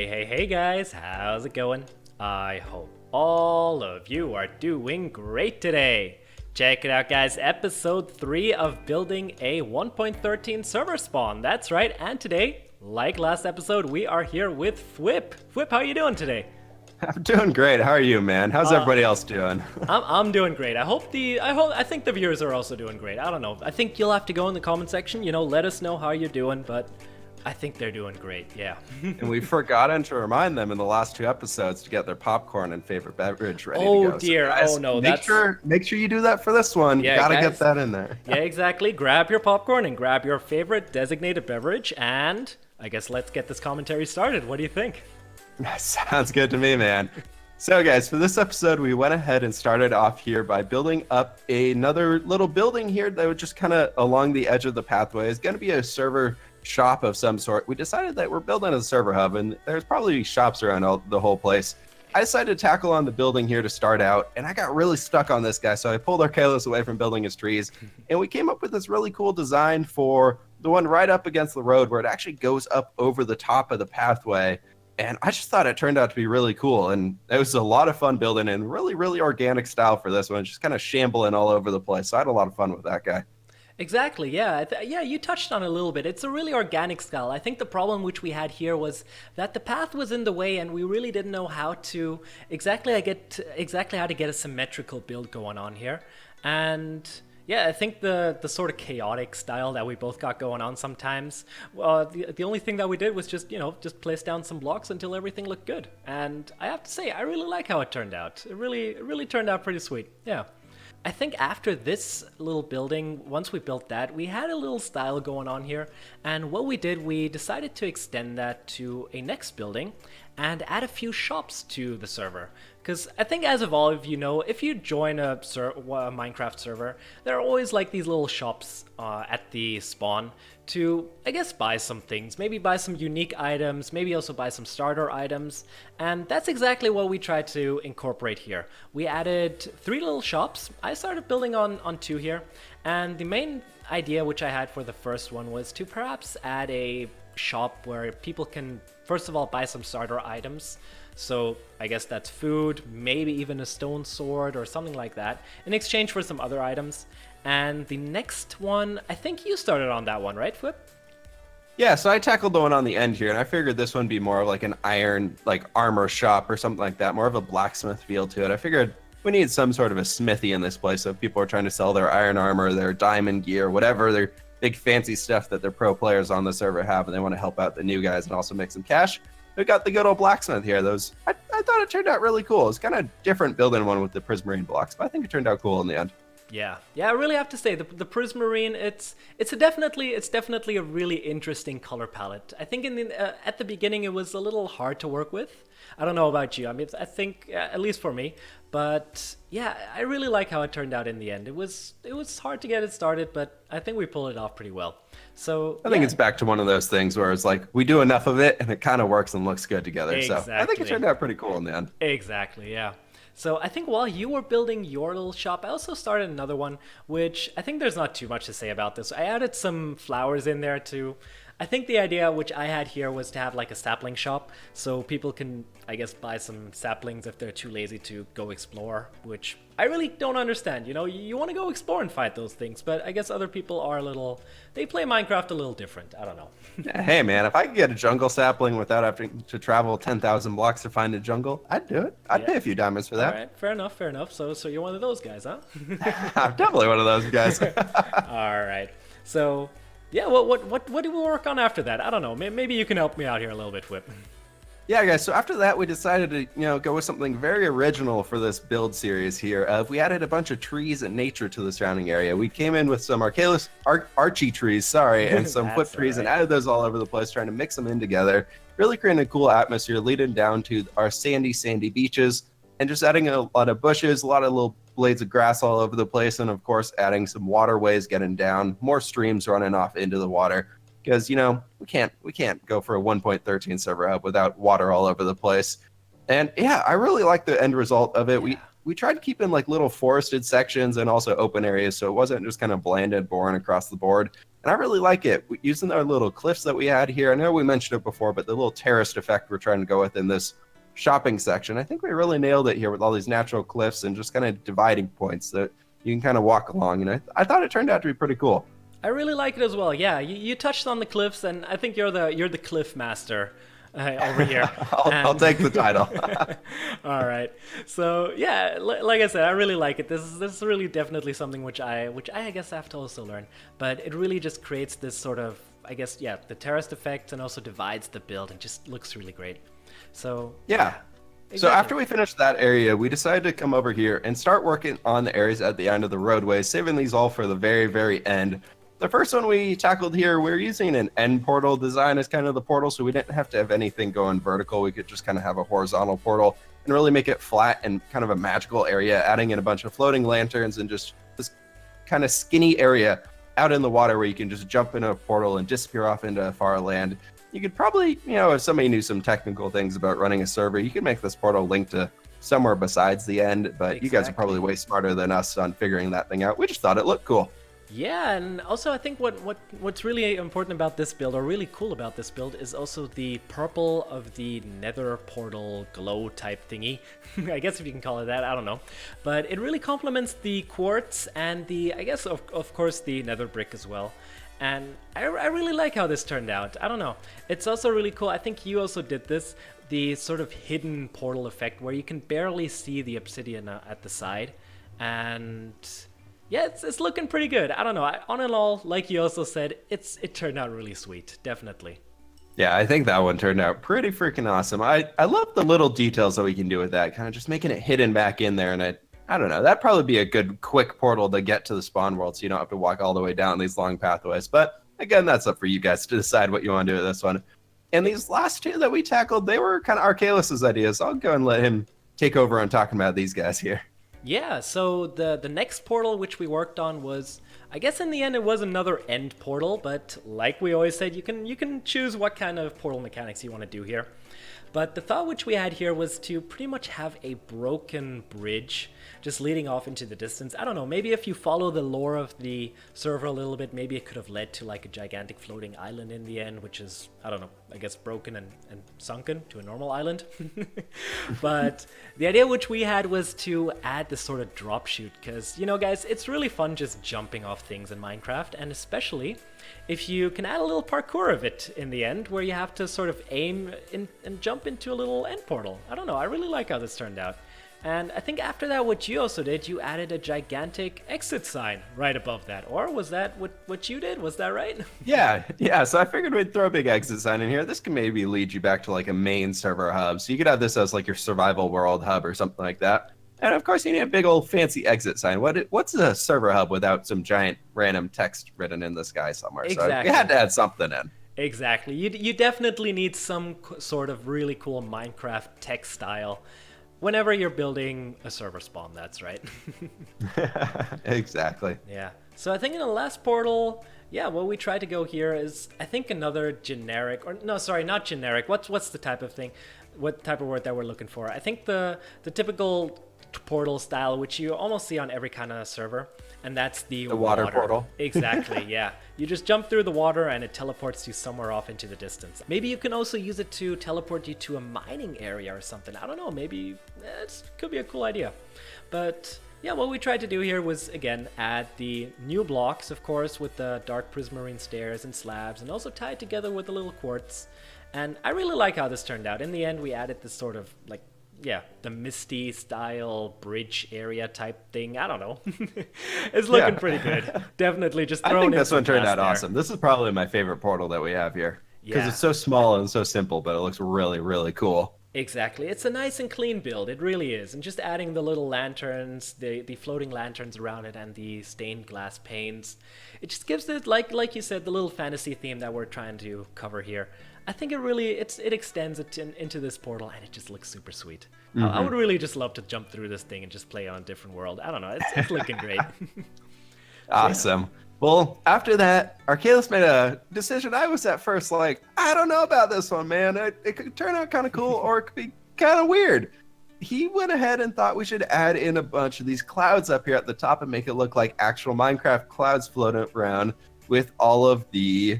Hey guys, how's it going? I hope all of you are doing great today. Check it out guys, episode 3 of building a 1.13 server spawn. That's right, and today, like last episode, we are here with FWHIP. FWHIP, how are you doing today? I'm doing great. How are you, man? How's everybody else doing? I'm doing great. I think the viewers are also doing great. I don't know. I think you'll have to go in the comment section, let us know how you're doing, but I think they're doing great, yeah. And we've forgotten to remind them in the last 2 episodes to get their popcorn and favorite beverage ready to go. Oh dear, So guys, oh no, make sure you do that for this one. Yeah, You gotta guys. get that in there. Yeah, exactly. Grab your popcorn and grab your favorite designated beverage, and I guess let's get this commentary started. What do you think? Sounds good to me, man. So guys, for this episode, we went ahead and started off here by building up another little building here that was just kind of along the edge of the pathway. It's going to be a server shop of some sort. We decided that we're building a server hub, and there's probably shops around the whole place. I decided to tackle on the building here to start out, and I got really stuck on this guy, so I pulled Archelaus away from building his trees, and we came up with this really cool design for the one right up against the road where it actually goes up over the top of the pathway. And I just thought it turned out to be really cool, and it was a lot of fun building in really organic style for this one, just kind of shambling all over the place. So I had a lot of fun with that guy. Exactly, yeah. Yeah, you touched on it a little bit. It's a really organic style. I think the problem which we had here was that the path was in the way and we really didn't know how to exactly how to get a symmetrical build going on here. And yeah, I think the sort of chaotic style that we both got going on sometimes, the only thing that we did was just place down some blocks until everything looked good. And I have to say, I really like how it turned out. It really turned out pretty sweet. Yeah. I think after this little building, once we built that, we had a little style going on here. And what we did, we decided to extend that to a next building and add a few shops to the server. Because I think as of all of you know, if you join a Minecraft server, there are always like these little shops at the spawn to, I guess, buy some things. Maybe buy some unique items, maybe also buy some starter items. And that's exactly what we tried to incorporate here. We added 3 little shops. I started building on 2 here. And the main idea which I had for the first one was to perhaps add a shop where people can, first of all, buy some starter items. So I guess that's food, maybe even a stone sword or something like that, in exchange for some other items. And the next one, I think you started on that one, right, FWHIP? Yeah, so I tackled the one on the end here, and I figured this one would be more of like an iron, like armor shop or something like that, more of a blacksmith feel to it. I figured we need some sort of a smithy in this place, so if people are trying to sell their iron armor, their diamond gear, whatever, their big fancy stuff that their pro players on the server have, and they want to help out the new guys and also make some cash. We got the good old blacksmith here. I thought it turned out really cool. It's kind of different building one with the prismarine blocks, but I think it turned out cool in the end. Yeah, I really have to say the prismarine. It's definitely a really interesting color palette. I think at the beginning it was a little hard to work with. I don't know about you. I mean, I think at least for me. But yeah, I really like how it turned out in the end. It was hard to get it started, but I think we pulled it off pretty well. So I think it's back to one of those things where it's like we do enough of it and it kind of works and looks good together. Exactly. So I think it turned out pretty cool in the end. Exactly, yeah. So I think while you were building your little shop, I also started another one, which I think there's not too much to say about this. I added some flowers in there too. I think the idea which I had here was to have like a sapling shop, so people can, I guess, buy some saplings if they're too lazy to go explore, which I really don't understand. You want to go explore and fight those things, but I guess other people are they play Minecraft a little different. I don't know. Hey man, if I could get a jungle sapling without having to travel 10,000 blocks to find a jungle, I'd do it. I'd pay a few diamonds for that. All right, fair enough. So you're one of those guys, huh? I'm definitely one of those guys. All right. So yeah, what do we work on after that? I don't know. Maybe you can help me out here a little bit, FWHIP. Yeah, guys, so after that, we decided to, go with something very original for this build series here. We added a bunch of trees and nature to the surrounding area. We came in with some Archelaus, Archie trees, and some FWHIP trees, and added those all over the place, trying to mix them in together. Really creating a cool atmosphere, leading down to our sandy beaches, and just adding a lot of bushes, a lot of little blades of grass all over the place, and of course, adding some waterways getting down, more streams running off into the water. Because we can't go for a 1.13 server hub without water all over the place. And yeah, I really like the end result of it. Yeah. We tried to keep in like little forested sections and also open areas, so it wasn't just kind of bland and boring across the board. And I really like it. Using our little cliffs that we had here, I know we mentioned it before, but the little terraced effect we're trying to go with in this shopping section, I think we really nailed it here with all these natural cliffs and just kind of dividing points that you can kind of walk along. And I thought it turned out to be pretty cool. I really like it as well. Yeah, you touched on the cliffs, and I think you're the cliff master over here. I'll take the title. All right. So yeah, like I said, I really like it. This is really definitely something which I guess I have to also learn. But it really just creates this sort of, I guess, yeah, the terraced effect, and also divides the build and just looks really great. So yeah. Exactly. So after we finished that area, we decided to come over here and start working on the areas at the end of the roadway, saving these all for the very, very end. The first one we tackled here, we're using an end portal design as kind of the portal, so we didn't have to have anything going vertical. We could just kind of have a horizontal portal and really make it flat and kind of a magical area, adding in a bunch of floating lanterns and just this kind of skinny area out in the water where you can just jump into a portal and disappear off into a far land. You could probably, if somebody knew some technical things about running a server, you could make this portal link to somewhere besides the end, but You guys are probably way smarter than us on figuring that thing out. We just thought it looked cool. Yeah, and also I think what's really important about this build, or really cool about this build, is also the purple of the nether portal glow type thingy. I guess if you can call it that, I don't know. But it really complements the quartz and the, I guess, of course, the nether brick as well. And I really like how this turned out. I don't know. It's also really cool. I think you also did this, the sort of hidden portal effect where you can barely see the obsidian at the side. And yeah, it's looking pretty good. I don't know. On and all, like you also said, it turned out really sweet. Definitely. Yeah, I think that one turned out pretty freaking awesome. I love the little details that we can do with that, kind of just making it hidden back in there. And I don't know, that'd probably be a good quick portal to get to the spawn world so you don't have to walk all the way down these long pathways. But again, that's up for you guys to decide what you want to do with this one. And these last two that we tackled, they were kind of Archelaus' ideas. I'll go and let him take over on talking about these guys here. Yeah, so the next portal which we worked on was, I guess in the end it was another end portal, but like we always said, you can choose what kind of portal mechanics you want to do here. But the thought which we had here was to pretty much have a broken bridge just leading off into the distance. I don't know, maybe if you follow the lore of the server a little bit, maybe it could have led to like a gigantic floating island in the end, which is, I don't know, I guess broken and sunken to a normal island. But the idea which we had was to add this sort of drop chute, because, guys, it's really fun just jumping off things in Minecraft, and especially if you can add a little parkour of it in the end, where you have to sort of aim and jump into a little end portal. I don't know, I really like how this turned out. And I think after that, what you also did, you added a gigantic exit sign right above that. Or was that what you did? Was that right? Yeah. So I figured we'd throw a big exit sign in here. This can maybe lead you back to like a main server hub. So you could have this as like your survival world hub or something like that. And of course, you need a big old fancy exit sign. What's a server hub without some giant random text written in the sky somewhere? Exactly. So you had to add something in. Exactly. You definitely need some sort of really cool Minecraft text style whenever you're building a server spawn, that's right. Exactly. Yeah. So I think in the last portal, yeah, what we tried to go here is, I think, another generic, or no, sorry, not generic. What's the type of thing? What type of word that we're looking for? I think the typical portal style, which you almost see on every kind of server, and that's the water portal. Exactly, yeah. You just jump through the water and it teleports you somewhere off into the distance. Maybe you can also use it to teleport you to a mining area or something. I don't know, maybe it could be a cool idea. But yeah, what we tried to do here was, again, add the new blocks, of course, with the dark prismarine stairs and slabs, and also tie it together with a little quartz. And I really like how this turned out. In the end, we added this sort of, like, yeah, the Misty style bridge area type thing. I don't know. It's looking pretty good. Definitely just thrown in. I think this one turned out there. awesome. This is probably my favorite portal that we have here. Because it's so small and so simple, but it looks really, really cool. Exactly. It's a nice and clean build. It really is. And just adding the little lanterns, the floating lanterns around it, and the stained glass panes, it just gives it, like you said, the little fantasy theme that we're trying to cover here. I think it extends it into this portal, and it just looks super sweet. Mm-hmm. I would really just love to jump through this thing and just play on a different world. I don't know. It's looking great. Awesome. Yeah. Well, after that, Archelaus made a decision. I was at first like, I don't know about this one, man. It could turn out kind of cool, or it could be kind of weird. He went ahead and thought we should add in a bunch of these clouds up here at the top and make it look like actual Minecraft clouds floating around. with all of the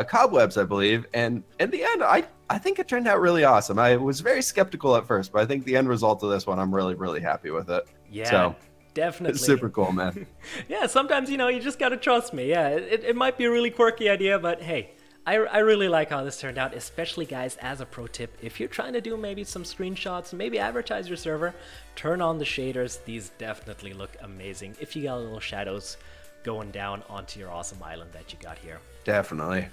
cobwebs, I believe. And in the end, I think it turned out really awesome. I was very skeptical at first, but I think the end result of this one, I'm really, really happy with it. Yeah, So, definitely. it's super cool, man. Yeah, sometimes, you just gotta trust me. Yeah, it might be a really quirky idea, but hey, I really like how this turned out, especially, guys, as a pro tip, if you're trying to do maybe some screenshots, maybe advertise your server, turn on the shaders. These definitely look amazing if you got little shadows going down onto your awesome island that you got here. Definitely.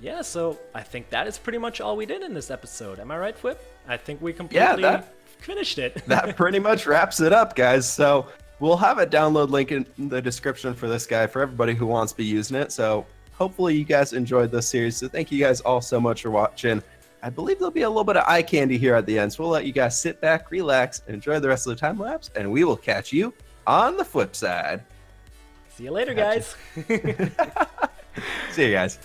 Yeah, so I think that is pretty much all we did in this episode. Am I right, FWHIP? I think we completely finished it. That pretty much wraps it up, guys. So we'll have a download link in the description for this guy for everybody who wants to be using it. So hopefully you guys enjoyed this series. So thank you guys all so much for watching. I believe there'll be a little bit of eye candy here at the end. So we'll let you guys sit back, relax, and enjoy the rest of the time lapse. And we will catch you on the flip side. See you later, guys. See you guys.